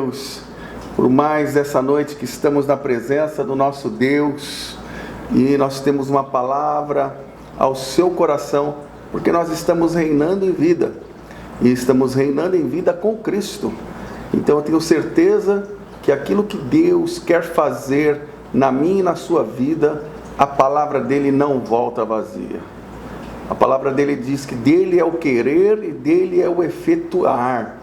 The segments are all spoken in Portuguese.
Deus, por mais essa noite que estamos na presença do nosso Deus e nós temos uma palavra ao seu coração, porque nós estamos reinando em vida e estamos reinando em vida com Cristo. Então eu tenho certeza que aquilo que Deus quer fazer na minha e na sua vida, a palavra dele não volta vazia. A palavra dele diz que dele é o querer e dele é o efetuar.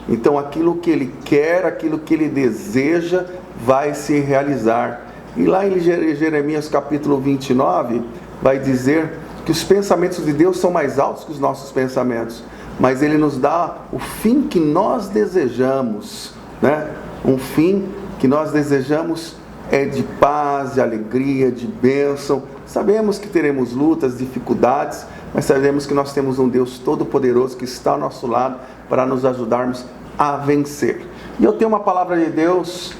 Então aquilo que ele quer, aquilo que ele deseja, vai se realizar. E lá em Jeremias capítulo 29, vai dizer que os pensamentos de Deus são mais altos que os nossos pensamentos. Mas ele nos dá o fim que nós desejamos, né? Um fim que nós desejamos é de paz, de alegria, de bênção. Sabemos que teremos lutas, dificuldades, mas sabemos que nós temos um Deus todo-poderoso que está ao nosso lado para nos ajudarmos a vencer. E eu tenho uma palavra de Deus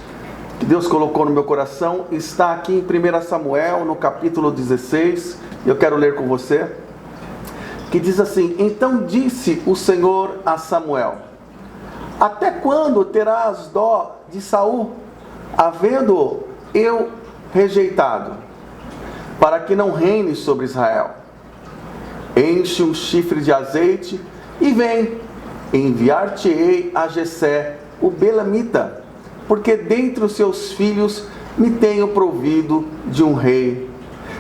que Deus colocou no meu coração, está aqui em 1 Samuel, no capítulo 16, eu quero ler com você, que diz assim: então disse o Senhor a Samuel: até quando terás dó de Saul, havendo eu rejeitado, para que não reine sobre Israel? Enche um chifre de azeite e vem, enviar-te-ei a Jessé, o belamita, porque dentre os seus filhos me tenho provido de um rei.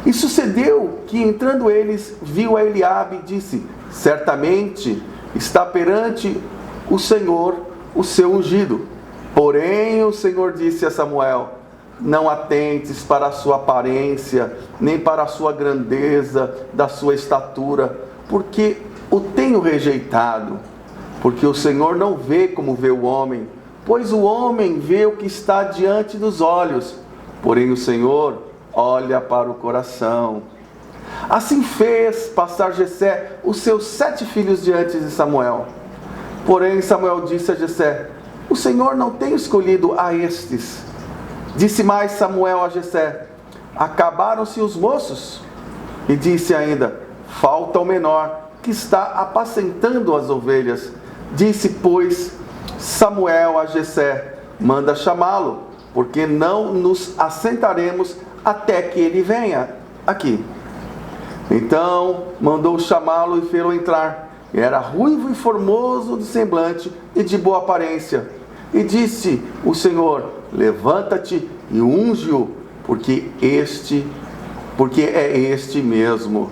E sucedeu que, entrando eles, viu a Eliabe e disse: certamente está perante o Senhor o seu ungido. Porém o Senhor disse a Samuel: não atentes para a sua aparência, nem para a sua grandeza, da sua estatura, porque o tenho rejeitado. Porque o Senhor não vê como vê o homem, pois o homem vê o que está diante dos olhos, porém o Senhor olha para o coração. Assim fez passar Jessé os seus 7 filhos diante de Samuel. Porém Samuel disse a Jessé: o Senhor não tem escolhido a estes. Disse mais Samuel a Jessé: acabaram-se os moços? E disse ainda: falta o menor, que está apacentando as ovelhas. Disse, pois, Samuel a Jessé: manda chamá-lo, porque não nos assentaremos até que ele venha aqui. Então mandou chamá-lo e fê-lo entrar. Era ruivo e formoso de semblante e de boa aparência. E disse o Senhor: levanta-te e unge-o, porque é este mesmo.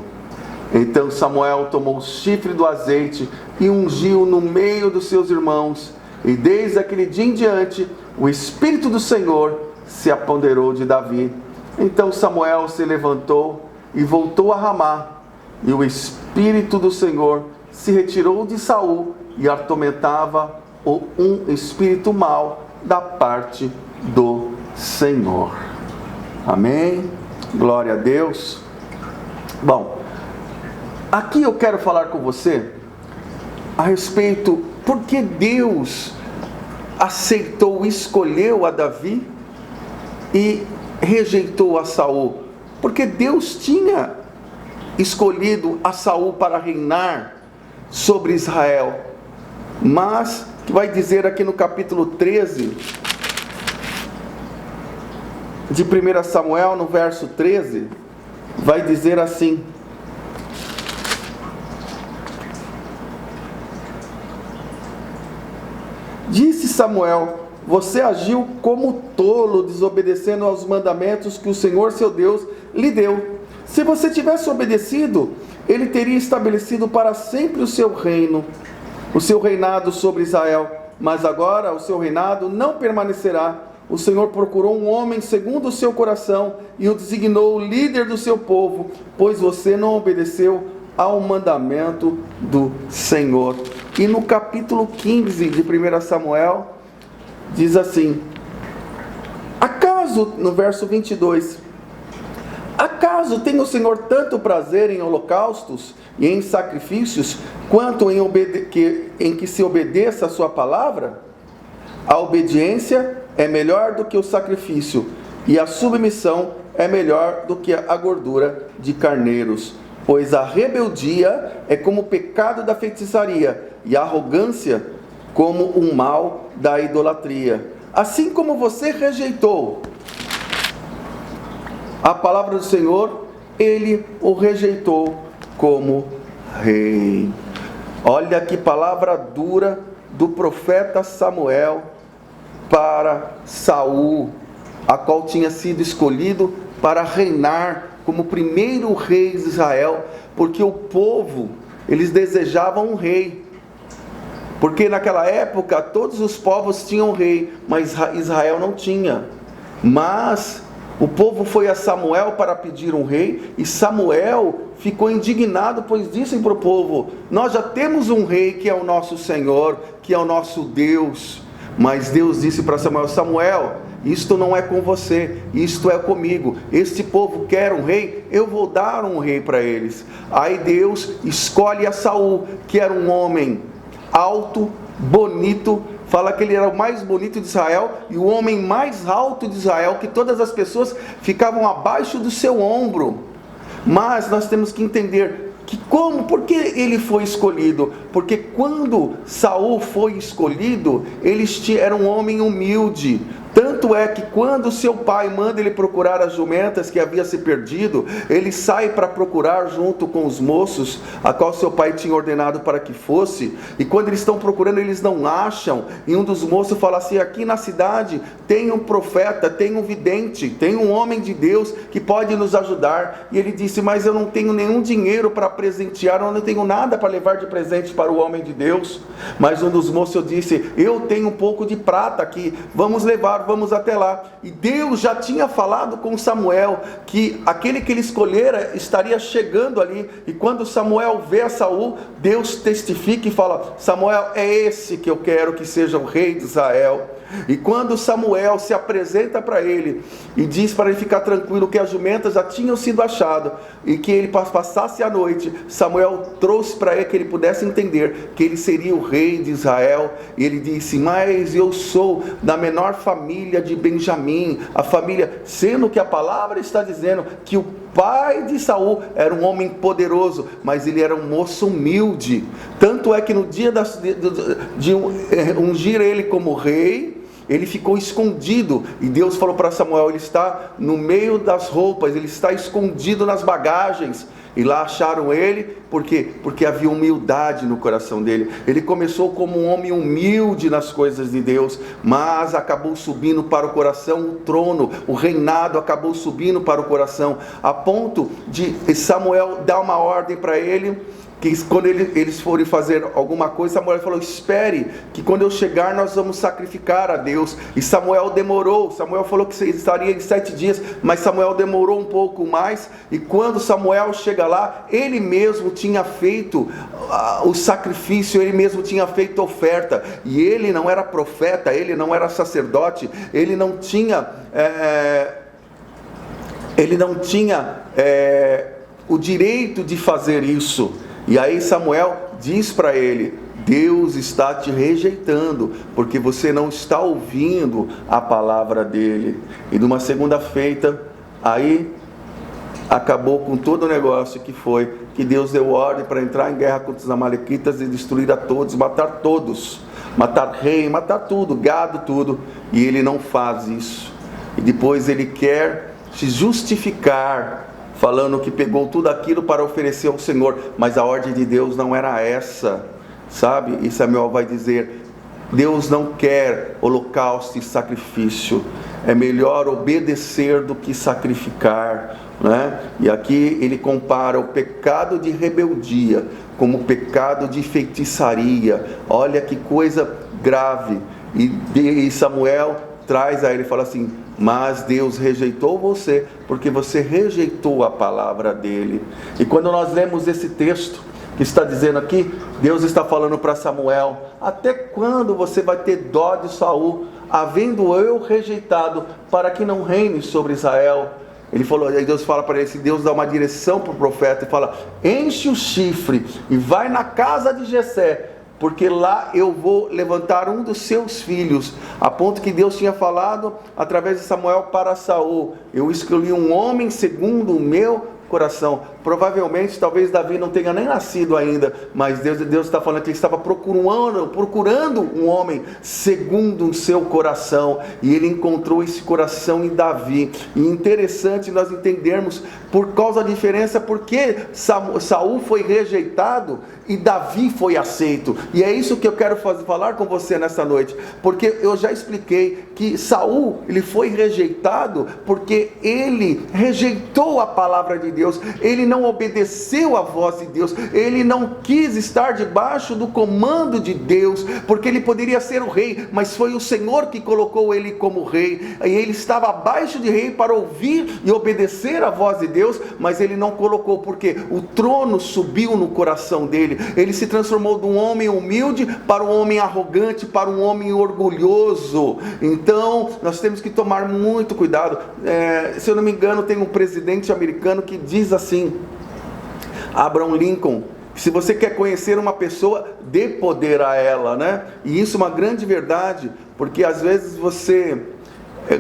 Então Samuel tomou o chifre do azeite e ungiu no meio dos seus irmãos. E desde aquele dia em diante, o Espírito do Senhor se apoderou de Davi. Então Samuel se levantou e voltou a Ramá. E o Espírito do Senhor se retirou de Saul e atormentava um espírito mau da parte do Senhor. Amém? Glória a Deus. Bom, aqui eu quero falar com você a respeito por que Deus aceitou, escolheu a Davi e rejeitou a Saul. Porque Deus tinha escolhido a Saul para reinar sobre Israel. Mas, que vai dizer aqui no capítulo 13 de 1 Samuel, no verso 13, vai dizer assim: disse Samuel: você agiu como tolo, desobedecendo aos mandamentos que o Senhor seu Deus lhe deu. Se você tivesse obedecido, ele teria estabelecido para sempre o seu reino, o seu reinado sobre Israel. Mas agora o seu reinado não permanecerá. O Senhor procurou um homem segundo o seu coração e o designou líder do seu povo, pois você não obedeceu ao mandamento do Senhor. E no capítulo 15 de 1 Samuel, diz assim: acaso, no verso 22, acaso tem o Senhor tanto prazer em holocaustos e em sacrifícios, quanto em que se obedeça a sua palavra? A obediência é melhor do que o sacrifício, e a submissão é melhor do que a gordura de carneiros. Pois a rebeldia é como o pecado da feitiçaria, e a arrogância como o mal da idolatria. assim como você rejeitou a palavra do Senhor, ele o rejeitou como rei. Olha que palavra dura do profeta Samuel para Saul, a qual tinha sido escolhido para reinar como primeiro rei de Israel, porque o povo, eles desejavam um rei, porque naquela época todos os povos tinham rei, mas Israel não tinha. Mas o povo foi a Samuel para pedir um rei, e Samuel ficou indignado, pois disse para o povo: nós já temos um rei que é o nosso Senhor, que é o nosso Deus. Mas Deus disse para Samuel: Samuel, isto não é com você, isto é comigo. Este povo quer um rei, eu vou dar um rei para eles. Aí Deus escolhe a Saul, que era um homem alto, bonito, fala que ele era o mais bonito de Israel e o homem mais alto de Israel, que todas as pessoas ficavam abaixo do seu ombro. Mas nós temos que entender que por que ele foi escolhido? Porque quando Saul foi escolhido, ele era um homem humilde. Tanto é que quando seu pai manda ele procurar as jumentas que havia se perdido, ele sai para procurar junto com os moços, a qual seu pai tinha ordenado para que fosse, e quando eles estão procurando, eles não acham, e um dos moços fala assim: aqui na cidade tem um profeta, tem um vidente, tem um homem de Deus que pode nos ajudar. E ele disse: mas eu não tenho nenhum dinheiro para presentear, eu não tenho nada para levar de presente para o homem de Deus. Mas um dos moços disse: eu tenho um pouco de prata aqui, vamos levar, vamos até lá. E Deus já tinha falado com Samuel que aquele que ele escolhera estaria chegando ali. E quando Samuel vê a Saul, Deus testifica e fala: Samuel, é esse que eu quero que seja o rei de Israel. E quando Samuel se apresenta para ele e diz para ele ficar tranquilo que as jumentas já tinham sido achadas e que ele passasse a noite, Samuel trouxe para ele que ele pudesse entender que ele seria o rei de Israel. E ele disse: mas eu sou da menor família de Benjamim, a família, sendo que a palavra está dizendo que o pai de Saul era um homem poderoso, mas ele era um moço humilde. Tanto é que no dia de ungir ele como rei, ele ficou escondido, e Deus falou para Samuel: ele está no meio das roupas, ele está escondido nas bagagens. E lá acharam ele, por quê? Porque havia humildade no coração dele. Ele começou como um homem humilde nas coisas de Deus, mas acabou subindo para o coração o trono, o reinado acabou subindo para o coração, a ponto de Samuel dar uma ordem para ele, que quando eles forem fazer alguma coisa, Samuel falou: espere, que quando eu chegar nós vamos sacrificar a Deus. E Samuel demorou. Samuel falou que estaria em 7 dias, mas Samuel demorou um pouco mais. E quando Samuel chega lá, ele mesmo tinha feito o sacrifício, ele mesmo tinha feito a oferta. E ele não era profeta, ele não era sacerdote, ele não tinha o direito de fazer isso. E aí Samuel diz para ele: Deus está te rejeitando, porque você não está ouvindo a palavra dele. E numa segunda-feira, aí acabou com todo o negócio, que foi que Deus deu ordem para entrar em guerra contra os amalequitas e destruir a todos, matar todos, matar rei, matar tudo, gado, tudo. E ele não faz isso. E depois ele quer se justificar, falando que pegou tudo aquilo para oferecer ao Senhor, mas a ordem de Deus não era essa, sabe? E Samuel vai dizer: Deus não quer holocausto e sacrifício, é melhor obedecer do que sacrificar, né? E aqui ele compara o pecado de rebeldia como o pecado de feitiçaria. Olha que coisa grave. E Samuel traz a ele e fala assim: mas Deus rejeitou você, porque você rejeitou a palavra dele. E quando nós lemos esse texto que está dizendo aqui, Deus está falando para Samuel: até quando você vai ter dó de Saul, havendo eu rejeitado, para que não reine sobre Israel? Ele falou, aí Deus fala para ele, se Deus dá uma direção para o profeta e fala: enche o chifre e vai na casa de Jessé, porque lá eu vou levantar um dos seus filhos. A ponto que Deus tinha falado através de Samuel para Saul: eu escolhi um homem segundo o meu coração. Provavelmente, talvez Davi não tenha nem nascido ainda, mas Deus está falando que ele estava procurando um homem segundo o seu coração, e ele encontrou esse coração em Davi. E interessante nós entendermos por causa da diferença, porque Saul foi rejeitado e Davi foi aceito. E é isso que eu quero falar com você nessa noite, porque eu já expliquei que Saul, ele foi rejeitado porque ele rejeitou a palavra de Deus, ele não obedeceu a voz de Deus, ele não quis estar debaixo do comando de Deus, porque ele poderia ser o rei, mas foi o Senhor que colocou ele como rei, e ele estava abaixo de rei para ouvir e obedecer a voz de Deus, mas ele não colocou, porque o trono subiu no coração dele, ele se transformou de um homem humilde para um homem arrogante, para um homem orgulhoso. Então nós temos que tomar muito cuidado. Se eu não me engano, tem um presidente americano que diz assim, Abraham Lincoln: se você quer conhecer uma pessoa, dê poder a ela, né? E isso é uma grande verdade, porque às vezes você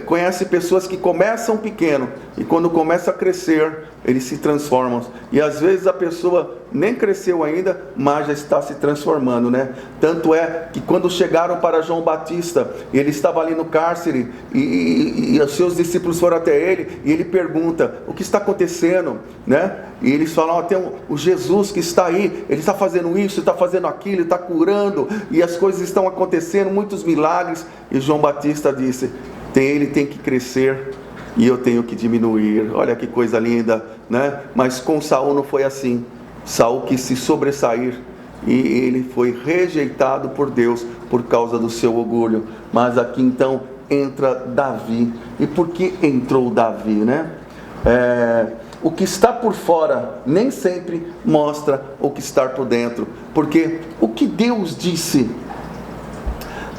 conhece pessoas que começam pequeno e quando começam a crescer, eles se transformam. E às vezes a pessoa nem cresceu ainda, mas já está se transformando, né? Tanto é que quando chegaram para João Batista, ele estava ali no cárcere, e os seus discípulos foram até ele, e ele pergunta: o que está acontecendo, né? E eles falam: tem o Jesus que está aí, ele está fazendo isso, está fazendo aquilo, está curando, e as coisas estão acontecendo, muitos milagres. E João Batista disse: ele tem que crescer e eu tenho que diminuir. Olha que coisa linda, né? Mas com Saul não foi assim. Saul quis se sobressair e ele foi rejeitado por Deus por causa do seu orgulho. Mas aqui então entra Davi. E por que entrou Davi, né? O que está por fora nem sempre mostra o que está por dentro, porque o que Deus disse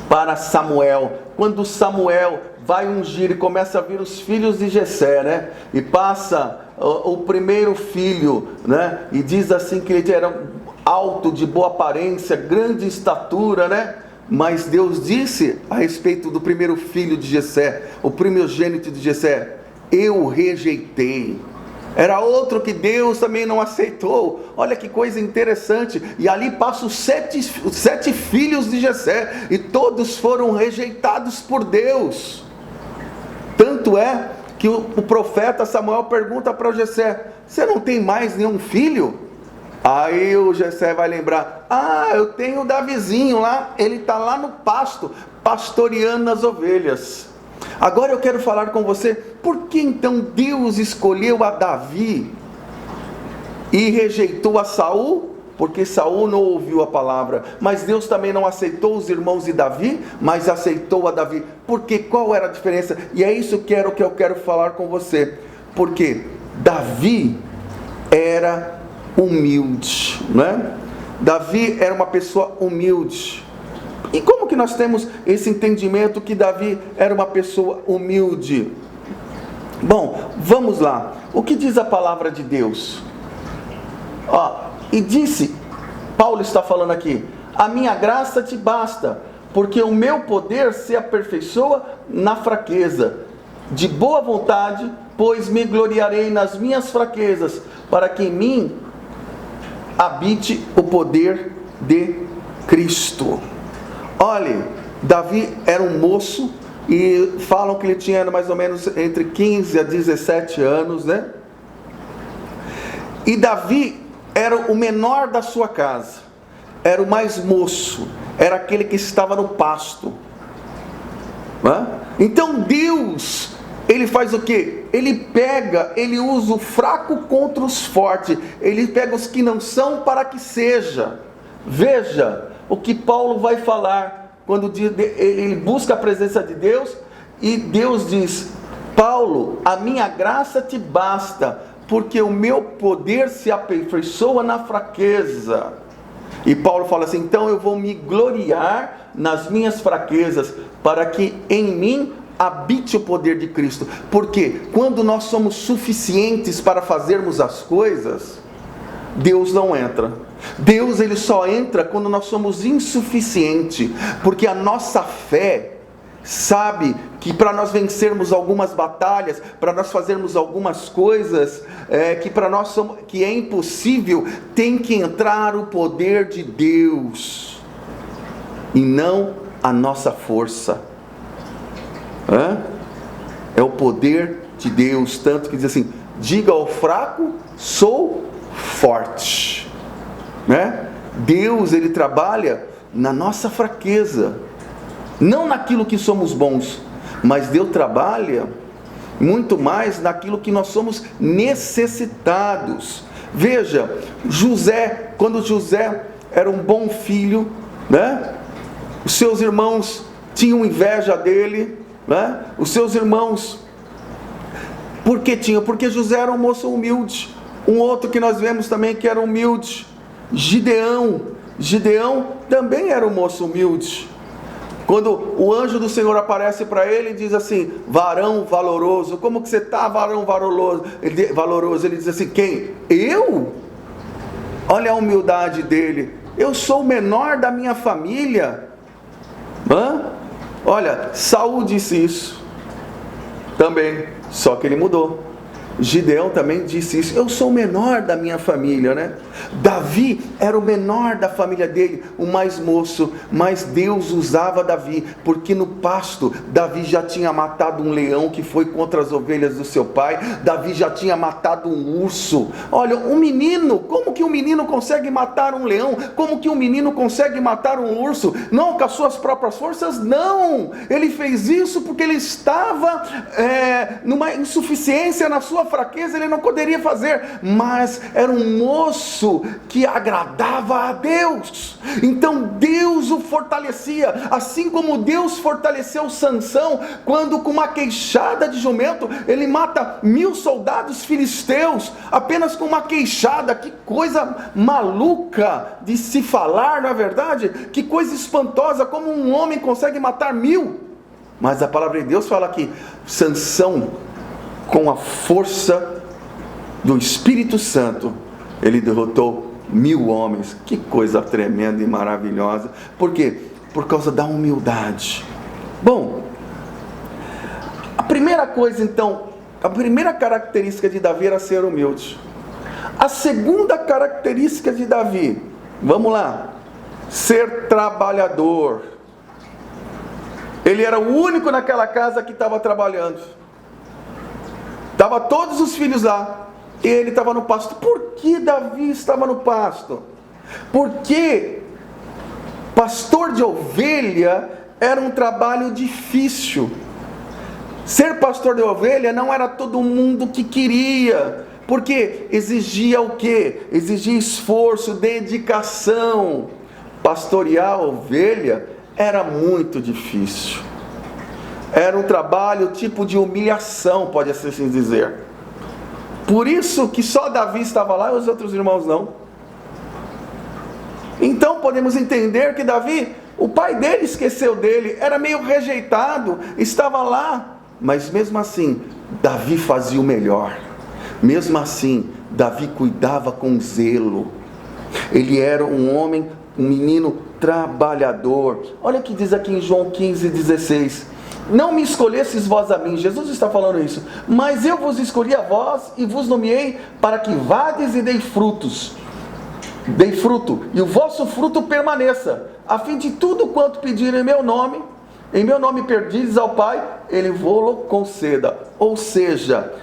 para Samuel, quando Samuel vai ungir e começa a vir os filhos de Jessé, né? E passa o primeiro filho, né? E diz assim que ele era alto, de boa aparência, grande estatura, né? Mas Deus disse a respeito do primeiro filho de Jessé, o primogênito de Jessé: eu rejeitei. Era outro que Deus também não aceitou. Olha que coisa interessante. E ali passam os sete filhos de Jessé, e todos foram rejeitados por Deus. Tanto é que o profeta Samuel pergunta para o Jessé: você não tem mais nenhum filho? Aí o Jessé vai lembrar: eu tenho o Davizinho lá, ele está lá no pasto, pastoreando as ovelhas. Agora eu quero falar com você, por que então Deus escolheu a Davi e rejeitou a Saul? Porque Saul não ouviu a palavra. Mas Deus também não aceitou os irmãos de Davi, mas aceitou a Davi. Porque qual era a diferença? E é isso que eu quero falar com você. Porque Davi era humilde, né? Davi era uma pessoa humilde. E como que nós temos esse entendimento que Davi era uma pessoa humilde? Bom, vamos lá. O que diz a palavra de Deus? E disse, Paulo está falando aqui: a minha graça te basta, porque o meu poder se aperfeiçoa na fraqueza. De boa vontade, pois me gloriarei nas minhas fraquezas, para que em mim habite o poder de Cristo. Olhe, Davi era um moço, e falam que ele tinha mais ou menos entre 15 a 17 anos, né? E Davi era o menor da sua casa, era o mais moço, era aquele que estava no pasto, né? Então Deus, ele faz o quê? Ele usa o fraco contra os fortes, ele pega os que não são para que seja. Veja o que Paulo vai falar, quando ele busca a presença de Deus, e Deus diz: Paulo, a minha graça te basta, porque o meu poder se aperfeiçoa na fraqueza. E Paulo fala assim: então eu vou me gloriar nas minhas fraquezas, para que em mim habite o poder de Cristo. Porque quando nós somos suficientes para fazermos as coisas, Deus não entra. Deus, ele só entra quando nós somos insuficientes, porque a nossa fé sabe que para nós vencermos algumas batalhas, para nós fazermos algumas coisas que para nós que é impossível, tem que entrar o poder de Deus e não a nossa força. É o poder de Deus, tanto que diz assim: diga ao fraco, sou forte, né? Deus, Ele trabalha na nossa fraqueza, não naquilo que somos bons, mas Deus trabalha muito mais naquilo que nós somos necessitados. Veja, José, quando José era um bom filho, né? Os seus irmãos tinham inveja dele, né? Os seus irmãos, por que tinham? Porque José era um moço humilde. Um outro que nós vemos também que era humilde, Gideão também era um moço humilde. Quando o anjo do Senhor aparece para ele e diz assim: varão valoroso, como que você está, varão valoroso? Ele diz assim: quem? Eu? Olha a humildade dele. Eu sou o menor da minha família. Olha, Saul disse isso também, só que ele mudou. Gideão também disse isso: eu sou o menor da minha família, né? Davi era o menor da família dele, o mais moço, mas Deus usava Davi, porque no pasto, Davi já tinha matado um leão que foi contra as ovelhas do seu pai, Davi já tinha matado um urso. Olha, um menino, como que um menino consegue matar um leão? Como que um menino consegue matar um urso? Não com as suas próprias forças, não! Ele fez isso porque ele estava numa insuficiência, na sua fraqueza, ele não poderia fazer, mas era um moço que agradava a Deus. Então Deus o fortalecia, assim como Deus fortaleceu Sansão, quando com uma queixada de jumento, ele mata 1000 soldados filisteus, apenas com uma queixada. Que coisa maluca de se falar, na verdade, que coisa espantosa, como um homem consegue matar 1000, mas a palavra de Deus fala que Sansão, com a força do Espírito Santo, ele derrotou 1000 homens. Que coisa tremenda e maravilhosa. Por quê? Por causa da humildade. Bom, a primeira coisa então, a primeira característica de Davi era ser humilde. A segunda característica de Davi, vamos lá, ser trabalhador. Ele era o único naquela casa que estava trabalhando. Estava todos os filhos lá, e ele estava no pasto. Por que Davi estava no pasto? Porque pastor de ovelha era um trabalho difícil. Ser pastor de ovelha não era todo mundo que queria, porque exigia o quê? Exigia esforço, dedicação. Pastorear a ovelha era muito difícil. Era um trabalho tipo de humilhação, pode assim dizer. Por isso que só Davi estava lá e os outros irmãos não. Então podemos entender que Davi, o pai dele esqueceu dele, era meio rejeitado, estava lá. Mas mesmo assim, Davi fazia o melhor. Mesmo assim, Davi cuidava com zelo. Ele era um homem, um menino trabalhador. Olha o que diz aqui em João 15:16. Não me escolhestes vós a mim, Jesus está falando isso, mas eu vos escolhi a vós e vos nomeei para que vades e dei fruto, e o vosso fruto permaneça, a fim de tudo quanto pedirem em meu nome perdides ao Pai, Ele vô-lo conceda. Ou seja,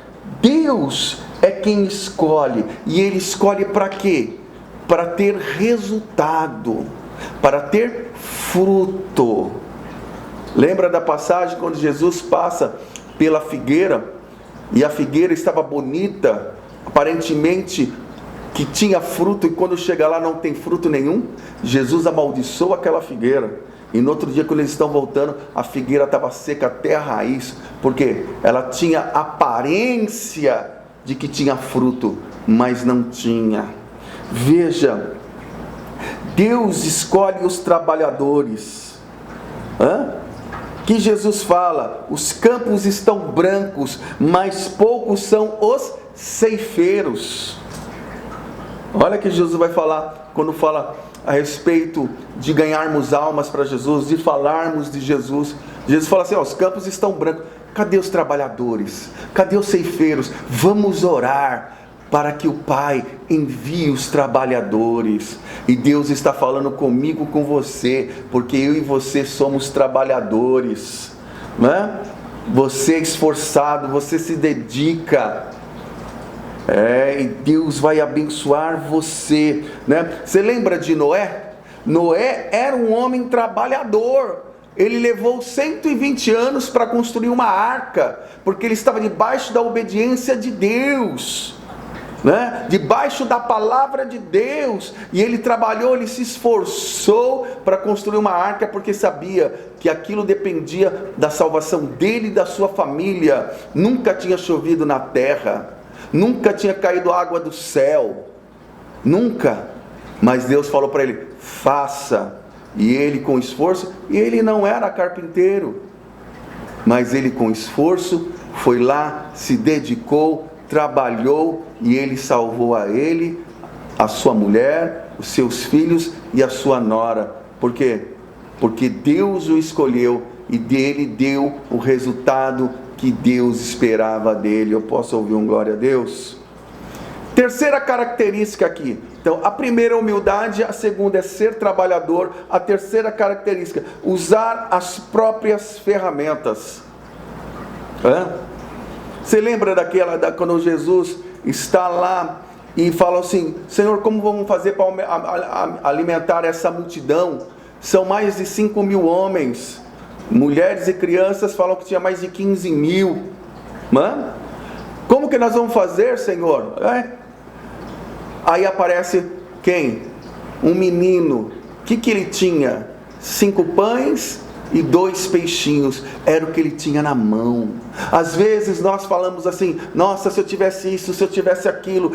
Deus é quem escolhe, e Ele escolhe para quê? Para ter resultado, para ter fruto. Lembra da passagem quando Jesus passa pela figueira, e a figueira estava bonita, aparentemente que tinha fruto, e quando chega lá não tem fruto nenhum? Jesus amaldiçoa aquela figueira, e no outro dia quando eles estão voltando, a figueira estava seca até a raiz, porque ela tinha aparência de que tinha fruto, mas não tinha. Veja, Deus escolhe os trabalhadores. Que Jesus fala: os campos estão brancos, mas poucos são os ceifeiros. Olha que Jesus vai falar, quando fala a respeito de ganharmos almas para Jesus, de falarmos de Jesus. Jesus fala assim, ó, os campos estão brancos. Cadê os trabalhadores? Cadê os ceifeiros? Vamos orar para que o Pai envie os trabalhadores. E Deus está falando comigo, com você, porque eu e você somos trabalhadores, né? Você é esforçado, você se dedica, e Deus vai abençoar você, né? Você lembra de Noé? Noé era um homem trabalhador. Ele levou 120 anos para construir uma arca, porque ele estava debaixo da obediência de Deus, né? Debaixo da palavra de Deus. E ele trabalhou, ele se esforçou para construir uma arca, porque sabia que aquilo dependia da salvação dele e da sua família. Nunca tinha chovido na terra, nunca tinha caído água do céu, nunca. Mas Deus falou para ele, faça. E ele com esforço, e ele não era carpinteiro, mas ele com esforço foi lá, se dedicou, trabalhou, e ele salvou a ele, a sua mulher, os seus filhos e a sua nora. Por quê? Porque Deus o escolheu e dele deu o resultado que Deus esperava dele. Eu posso ouvir um glória a Deus? Terceira característica aqui. Então, a primeira é humildade, a segunda é ser trabalhador, a terceira característica, usar as próprias ferramentas. Você lembra quando Jesus está lá e fala assim, Senhor, como vamos fazer para alimentar essa multidão? São mais de 5.000 homens, mulheres e crianças falam que tinha mais de 15.000. Como que nós vamos fazer, Senhor? Aí aparece quem? Um menino. O que ele tinha? 5 pães e 2 peixinhos. Era o que ele tinha na mão. Às vezes nós falamos assim, nossa, se eu tivesse isso, se eu tivesse aquilo,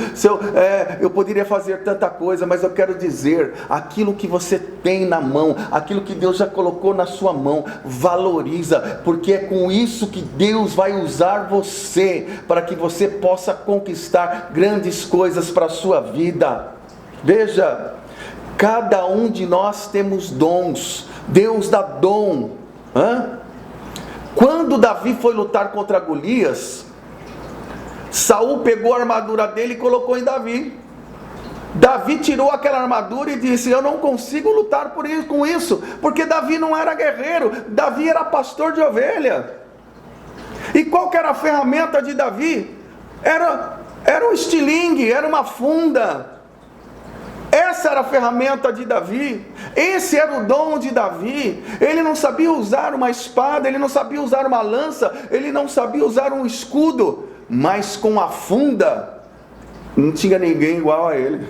eu poderia fazer tanta coisa. Mas eu quero dizer, aquilo que você tem na mão, aquilo que Deus já colocou na sua mão, valoriza, porque é com isso que Deus vai usar você, para que você possa conquistar grandes coisas para a sua vida. Veja, cada um de nós temos dons, Deus dá dom. Quando Davi foi lutar contra Golias, Saul pegou a armadura dele e colocou em Davi. Davi tirou aquela armadura e disse, eu não consigo lutar com isso, porque Davi não era guerreiro, Davi era pastor de ovelha. E qual que era a ferramenta de Davi? Era um estilingue, era uma funda. Essa era a ferramenta de Davi, esse era o dom de Davi. Ele não sabia usar uma espada, ele não sabia usar uma lança, ele não sabia usar um escudo, mas com a funda, não tinha ninguém igual a ele,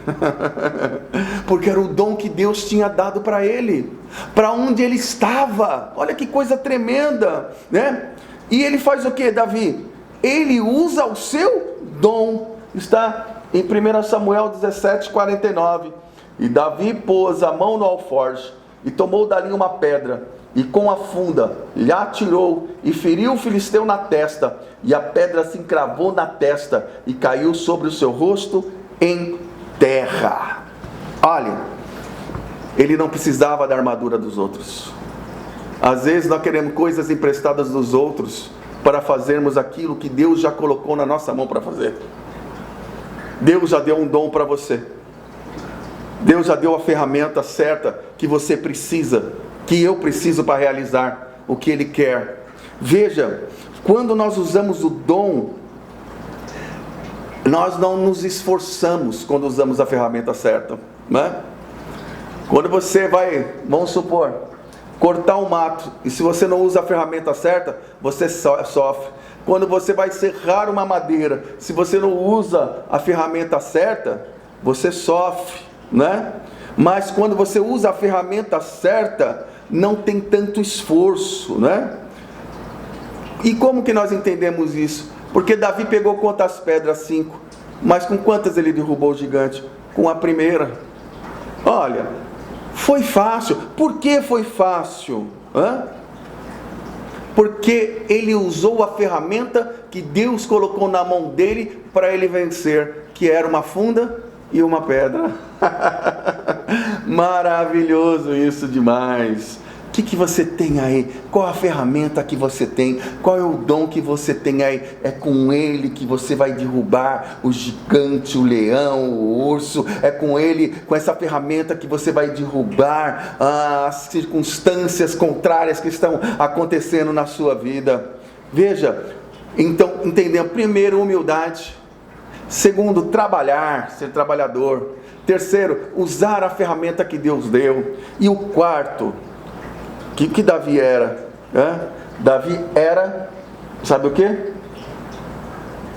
porque era o dom que Deus tinha dado para ele, para onde ele estava. Olha que coisa tremenda, né? E ele faz o que, Davi? Ele usa o seu dom. Está em 1 Samuel 17:49. E Davi pôs a mão no alforje e tomou dali uma pedra, e com a funda lhe atirou e feriu o filisteu na testa, e a pedra se encravou na testa e caiu sobre o seu rosto em terra. Olha, ele não precisava da armadura dos outros. Às vezes nós queremos coisas emprestadas dos outros para fazermos aquilo que Deus já colocou na nossa mão para fazer. Deus já deu um dom para você. Deus já deu a ferramenta certa que você precisa, que eu preciso para realizar o que Ele quer. Veja, quando nós usamos o dom, nós não nos esforçamos quando usamos a ferramenta certa, né? Quando você vai, vamos supor, cortar um mato, e se você não usa a ferramenta certa, você sofre. Quando você vai serrar uma madeira, se você não usa a ferramenta certa, você sofre, né? Mas quando você usa a ferramenta certa, não tem tanto esforço, né? E como que nós entendemos isso? Porque Davi pegou quantas pedras? 5. Mas com quantas ele derrubou o gigante? Com a primeira. Olha, foi fácil. Por que foi fácil? Porque ele usou a ferramenta que Deus colocou na mão dele para ele vencer, que era uma funda e uma pedra. Maravilhoso isso demais. O que você tem aí? Qual a ferramenta que você tem? Qual é o dom que você tem aí? É com ele que você vai derrubar o gigante, o leão, o urso. É com ele, com essa ferramenta que você vai derrubar as circunstâncias contrárias que estão acontecendo na sua vida. Veja, então, entendemos, primeiro, humildade. Segundo, trabalhar, ser trabalhador. Terceiro, usar a ferramenta que Deus deu. E o quarto, que Davi era? Davi era, sabe o que?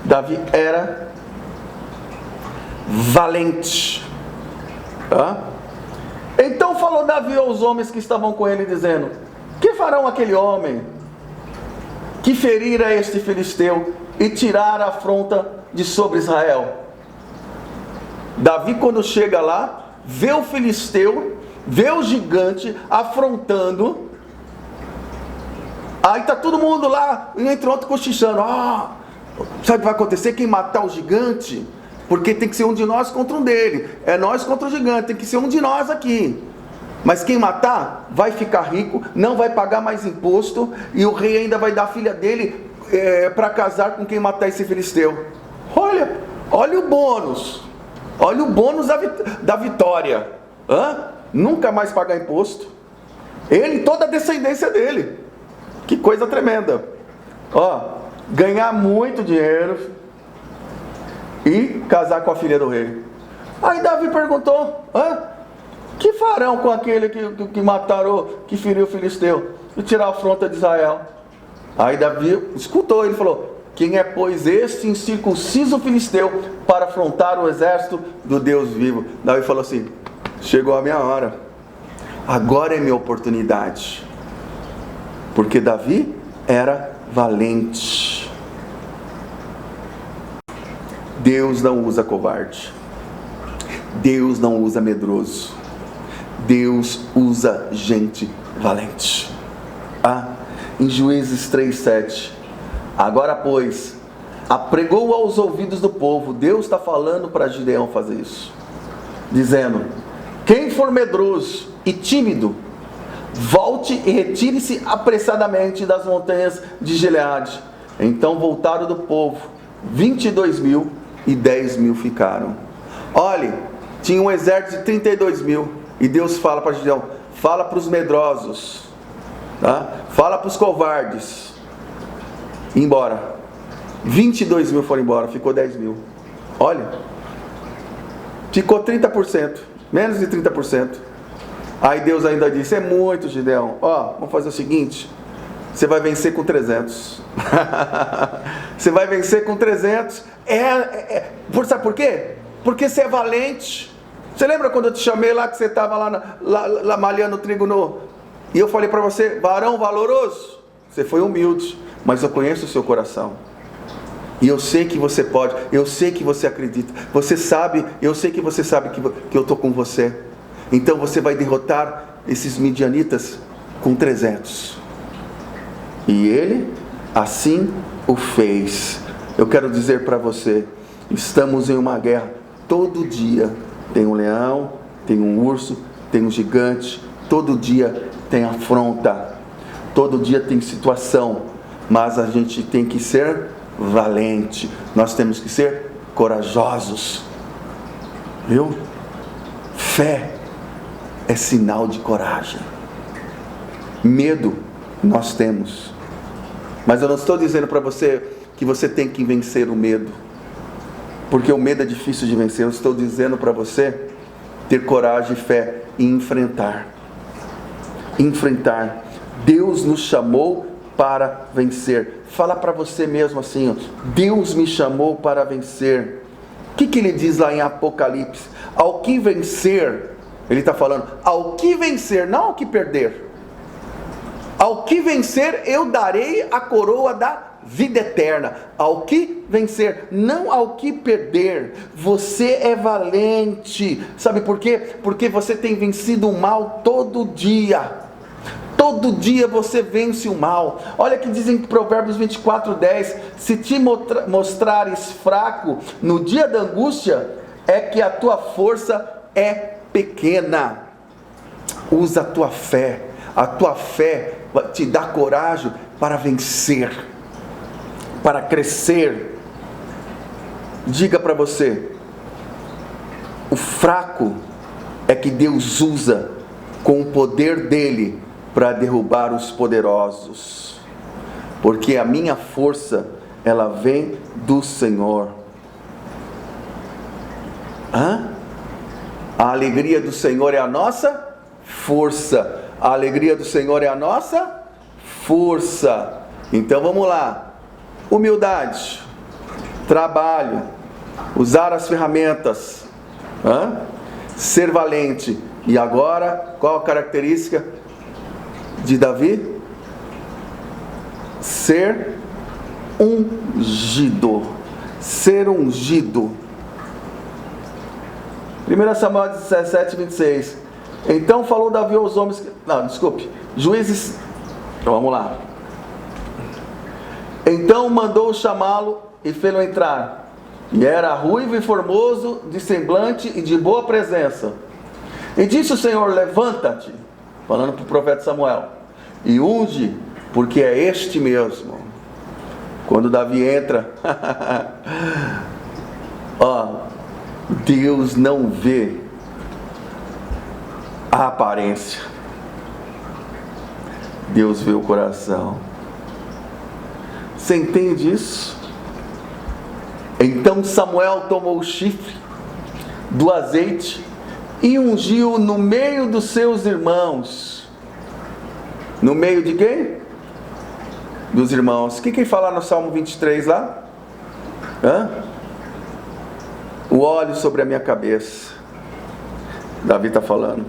Davi era valente. Então falou Davi aos homens que estavam com ele, dizendo: que farão aquele homem que ferira este filisteu e tirar a afronta de sobre Israel? Davi, quando chega lá, vê o filisteu, vê o gigante afrontando. Aí está todo mundo lá, e entra outro cochichando. Sabe o que vai acontecer? Quem matar o gigante, porque tem que ser um de nós contra um dele. É nós contra o gigante, tem que ser um de nós aqui. Mas quem matar vai ficar rico, não vai pagar mais imposto, e o rei ainda vai dar a filha dele para casar com quem matar esse filisteu. Olha o bônus. Olha o bônus da vitória. Nunca mais pagar imposto. Ele e toda a descendência dele. Que coisa tremenda. Ganhar muito dinheiro e casar com a filha do rei. Aí Davi perguntou: que farão com aquele que mataram, que feriu o filisteu e tirar a afronta de Israel? Aí Davi escutou, ele falou: quem é, pois, este incircunciso filisteu para afrontar o exército do Deus vivo? Davi falou assim: chegou a minha hora, agora é minha oportunidade. Porque Davi era valente. Deus não usa covarde. Deus não usa medroso. Deus usa gente valente. Em Juízes 3:7. Agora, pois, apregou aos ouvidos do povo. Deus está falando para Gideão fazer isso, dizendo: quem for medroso e tímido, volte e retire-se apressadamente das montanhas de Gileade. Então voltaram do povo 22.000 e 10.000 ficaram. Olhe, tinha um exército de 32.000. E Deus fala para Gideão: fala para os medrosos, fala para os covardes ir embora. 22.000 foram embora, ficou 10.000. Olha, ficou 30%, menos de 30%. Aí Deus ainda disse: é muito, Gideão. Vamos fazer o seguinte: você vai vencer com 300. Você vai vencer com 300. Sabe por quê? Porque você é valente. Você lembra quando eu te chamei lá, que você estava lá malhando trigo e eu falei para você: varão valoroso? Você foi humilde, mas eu conheço o seu coração. E eu sei que você pode, eu sei que você acredita. Você sabe, eu sei que você sabe que eu estou com você. Então você vai derrotar esses midianitas com 300. E ele assim o fez. Eu quero dizer para você: estamos em uma guerra. Todo dia tem um leão, tem um urso, tem um gigante. Todo dia tem afronta. Todo dia tem situação. Mas a gente tem que ser valente. Nós temos que ser corajosos. Viu? Fé é sinal de coragem. Medo nós temos, mas eu não estou dizendo para você que você tem que vencer o medo, porque o medo é difícil de vencer. Eu estou dizendo para você ter coragem e fé e enfrentar. Deus nos chamou para vencer. Fala para você mesmo assim: Deus me chamou para vencer. O que ele diz lá em Apocalipse? Ao que vencer. Ele está falando: ao que vencer, não ao que perder. Ao que vencer, eu darei a coroa da vida eterna. Ao que vencer, não ao que perder. Você é valente. Sabe por quê? Porque você tem vencido o mal todo dia. Todo dia você vence o mal. Olha que diz em Provérbios 24:10: se te mostrares fraco no dia da angústia, é que a tua força é pequena. Usa a tua fé. A tua fé vai te dar coragem para vencer, para crescer. Diga para você, o fraco é que Deus usa com o poder dele para derrubar os poderosos, porque a minha força, ela vem do Senhor. A alegria do Senhor é a nossa força. A alegria do Senhor é a nossa força. Então vamos lá. Humildade, trabalho, usar as ferramentas, ser valente. E agora, qual a característica de Davi? Ser ungido. Ser ungido. 1 Samuel 17, 26. Então falou Davi aos homens... Juízes... Vamos lá. Então mandou chamá-lo e fê-lo entrar. E era ruivo e formoso, de semblante e de boa presença. E disse o Senhor: levanta-te, falando para o profeta Samuel, e unge, porque é este mesmo. Quando Davi entra, Deus não vê a aparência, Deus vê o coração. Você entende isso? Então Samuel tomou o chifre do azeite e ungiu no meio dos seus irmãos. No meio de quem? Dos irmãos. O que fala no Salmo 23 lá? O óleo sobre a minha cabeça. Davi está falando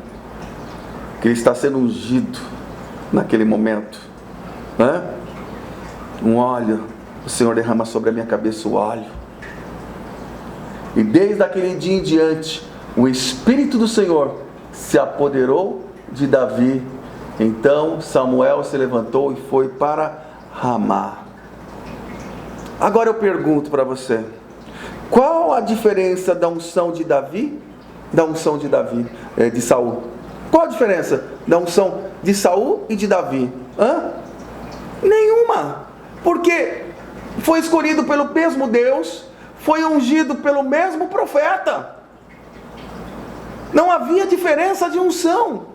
que ele está sendo ungido naquele momento. Um óleo. O Senhor derrama sobre a minha cabeça o óleo. E desde aquele dia em diante, o Espírito do Senhor se apoderou de Davi. Então Samuel se levantou e foi para Ramá. Agora eu pergunto para você, qual a diferença da unção de Davi, de Saul? Qual a diferença da unção de Saul e de Davi? Nenhuma, porque foi escolhido pelo mesmo Deus, foi ungido pelo mesmo profeta. Não havia diferença de unção,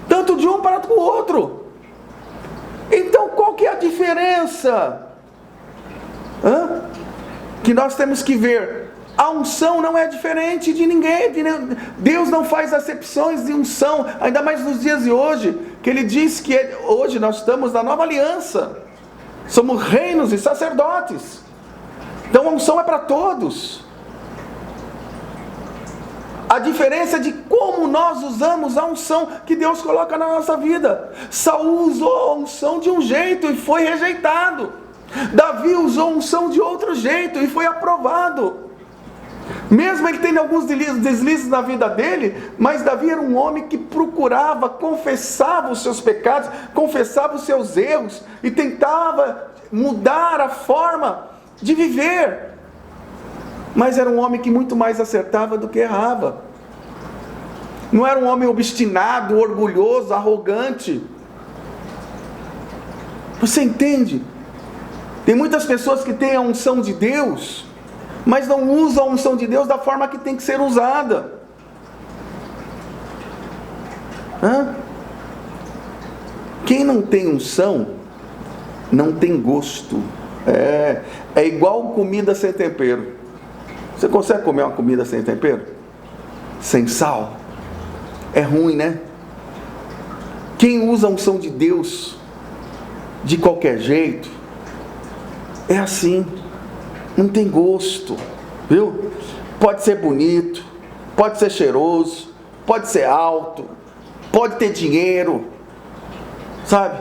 tanto de um para o outro. Então qual que é a diferença? Que nós temos que ver. A unção não é diferente de ninguém. Deus não faz acepções de unção, ainda mais nos dias de hoje, que Ele diz que hoje nós estamos na nova aliança, somos reinos e sacerdotes. Então a unção é para todos. A diferença é de como nós usamos a unção que Deus coloca na nossa vida. Saul usou a unção de um jeito e foi rejeitado. Davi usou a unção de outro jeito e foi aprovado. Mesmo ele tendo alguns deslizes na vida dele, mas Davi era um homem que procurava, confessava os seus pecados, confessava os seus erros e tentava mudar a forma de viver. Mas era um homem que muito mais acertava do que errava. Não era um homem obstinado, orgulhoso, arrogante. Você entende? Tem muitas pessoas que têm a unção de Deus, mas não usam a unção de Deus da forma que tem que ser usada. Quem não tem unção, não tem gosto. É igual comida sem tempero. Você consegue comer uma comida sem tempero? Sem sal? É ruim, né? Quem usa a unção de Deus de qualquer jeito, é assim, não tem gosto, viu? Pode ser bonito, pode ser cheiroso, pode ser alto, pode ter dinheiro, sabe?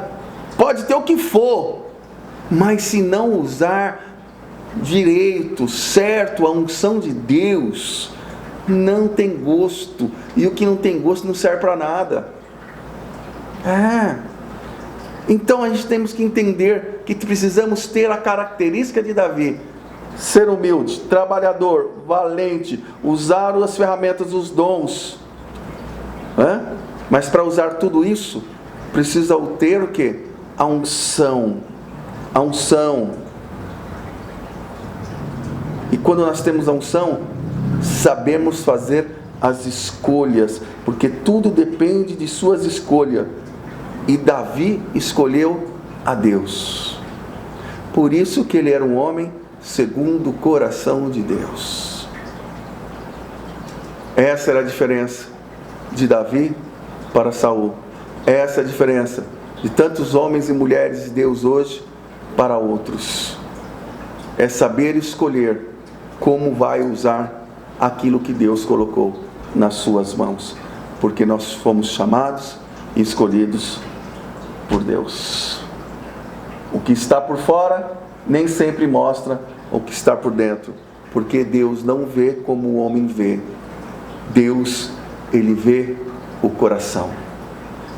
Pode ter o que for, mas se não usar direito, certo, a unção de Deus, não tem gosto. E o que não tem gosto não serve para nada. Então a gente temos que entender que precisamos ter a característica de Davi: ser humilde, trabalhador, valente, usar as ferramentas, os dons. Mas para usar tudo isso, precisa ter o quê? A unção. A unção. E quando nós temos a unção, sabemos fazer as escolhas, porque tudo depende de suas escolhas. E Davi escolheu a Deus. Por isso que ele era um homem segundo o coração de Deus. Essa era a diferença de Davi para Saul. Essa é a diferença de tantos homens e mulheres de Deus hoje para outros. É saber escolher como vai usar aquilo que Deus colocou nas suas mãos, porque nós fomos chamados e escolhidos por Deus. O que está por fora nem sempre mostra o que está por dentro, porque Deus não vê como o homem vê. Deus, Ele vê o coração.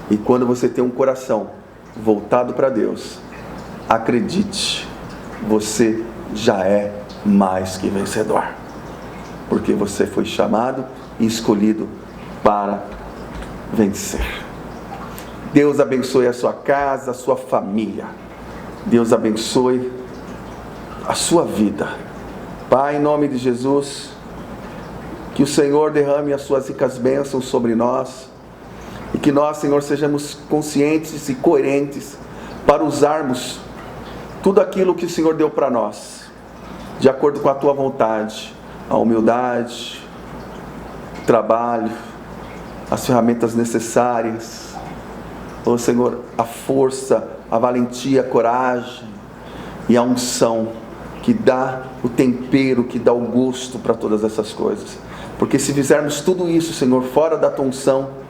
E quando você tem um coração voltado para Deus, acredite, você já é mais que vencedor, porque você foi chamado e escolhido para vencer. Deus abençoe a sua casa, a sua família. Deus abençoe a sua vida. Pai, em nome de Jesus, que o Senhor derrame as suas ricas bênçãos sobre nós, e que nós, Senhor, sejamos conscientes e coerentes para usarmos tudo aquilo que o Senhor deu para nós, de acordo com a tua vontade, a humildade, o trabalho, as ferramentas necessárias, ó Senhor, a força, a valentia, a coragem e a unção que dá o tempero, que dá o gosto para todas essas coisas. Porque se fizermos tudo isso, Senhor, fora da tua unção,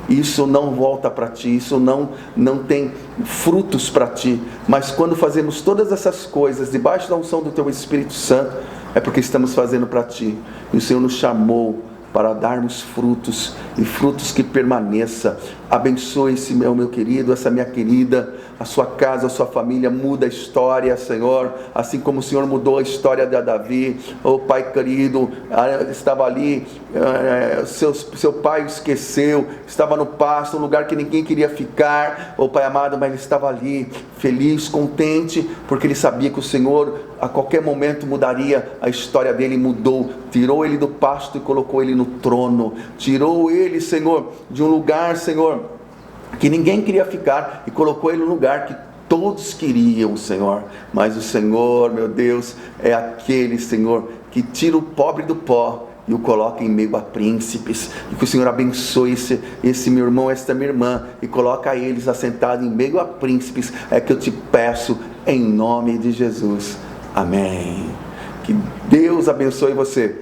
isso não volta para ti, isso não tem frutos para ti. Mas quando fazemos todas essas coisas debaixo da unção do teu Espírito Santo, é porque estamos fazendo para ti. E o Senhor nos chamou para darmos frutos, e frutos que permaneçam. Abençoe esse meu querido, essa minha querida, a sua casa, a sua família. Muda a história, Senhor, assim como o Senhor mudou a história de Davi. Oh Pai querido, estava ali, seu pai o esqueceu, estava no pasto, um lugar que ninguém queria ficar, oh Pai amado, mas ele estava ali, feliz, contente, porque ele sabia que o Senhor a qualquer momento mudaria a história dele. Mudou, tirou ele do pasto e colocou ele no trono, tirou ele, Senhor, de um lugar, Senhor, que ninguém queria ficar, e colocou ele no lugar que todos queriam, Senhor. Mas o Senhor, meu Deus, é aquele, Senhor, que tira o pobre do pó e o coloca em meio a príncipes. E que o Senhor abençoe esse meu irmão, esta minha irmã, e coloca eles assentados em meio a príncipes. É que eu te peço em nome de Jesus. Amém. Que Deus abençoe você.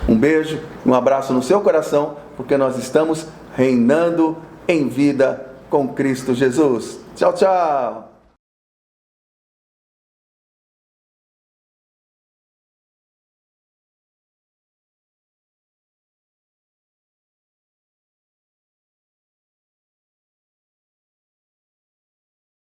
Um beijo, um abraço no seu coração, porque nós estamos reinando em vida com Cristo Jesus. Tchau, tchau.